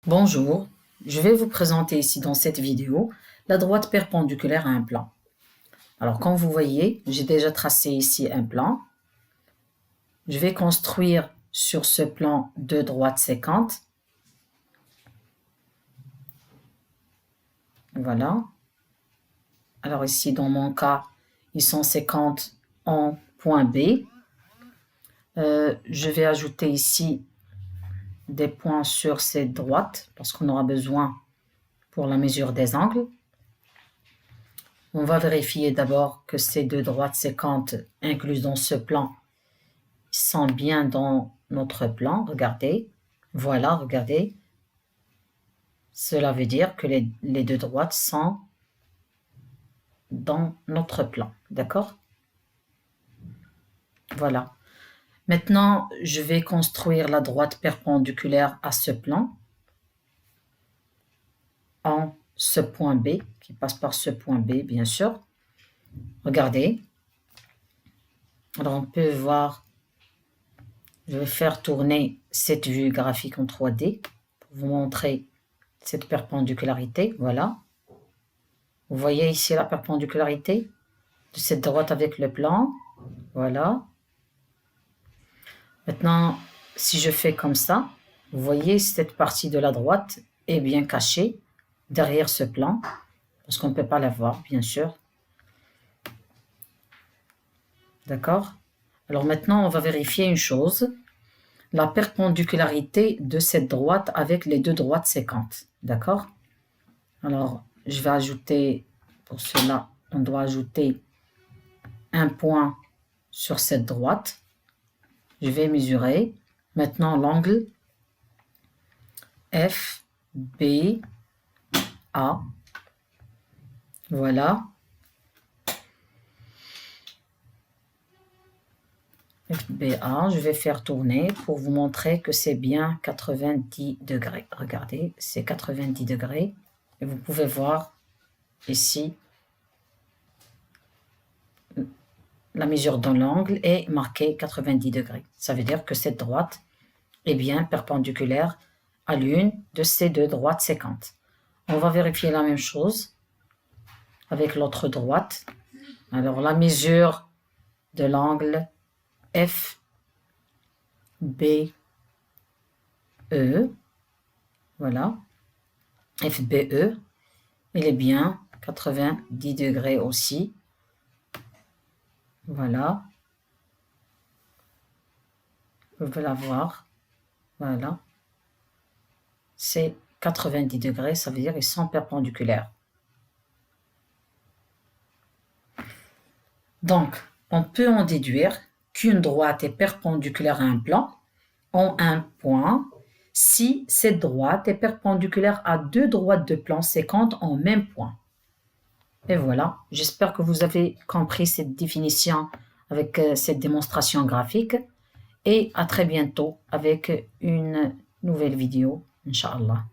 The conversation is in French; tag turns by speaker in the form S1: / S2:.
S1: Bonjour, je vais vous présenter ici dans cette vidéo la droite perpendiculaire à un plan. Alors comme vous voyez, j'ai déjà tracé ici un plan. Je vais construire sur ce plan deux droites sécantes. Voilà. Alors ici dans mon cas, ils sont sécantes en point B. Je vais ajouter ici des points sur ces droites parce qu'on aura besoin pour la mesure des angles. On va vérifier d'abord que ces deux droites sécantes incluses dans ce plan sont bien dans notre plan. Regardez, voilà, regardez. Cela veut dire que les deux droites sont dans notre plan, d'accord? Voilà. Maintenant, je vais construire la droite perpendiculaire à ce plan en ce point B, qui passe par ce point B, bien sûr. Regardez. Alors, on peut voir, je vais faire tourner cette vue graphique en 3D pour vous montrer cette perpendicularité. Voilà. Vous voyez ici la perpendicularité de cette droite avec le plan. Voilà. Maintenant, si je fais comme ça, vous voyez cette partie de la droite est bien cachée derrière ce plan, parce qu'on ne peut pas la voir, bien sûr. D'accord? Alors maintenant, on va vérifier une chose, la perpendicularité de cette droite avec les deux droites sécantes. D'accord? Alors, je vais ajouter, pour cela, on doit ajouter un point sur cette droite. Je vais mesurer maintenant l'angle FBA. Voilà. FBA, je vais faire tourner pour vous montrer que c'est bien 90 degrés. Regardez, c'est 90 degrés. Et vous pouvez voir ici la mesure de l'angle est marquée 90 degrés. Ça veut dire que cette droite est bien perpendiculaire à l'une de ces deux droites sécantes. On va vérifier la même chose avec l'autre droite. Alors la mesure de l'angle FBE, voilà, FBE, il est bien 90 degrés aussi. Voilà. Vous pouvez la voir. Voilà. C'est 90 degrés, ça veut dire qu'ils sont perpendiculaires. Donc, on peut en déduire qu'une droite est perpendiculaire à un plan en un point si cette droite est perpendiculaire à deux droites de plan sécantes en même point. Et voilà, j'espère que vous avez compris cette définition avec cette démonstration graphique. Et à très bientôt avec une nouvelle vidéo, Inch'Allah.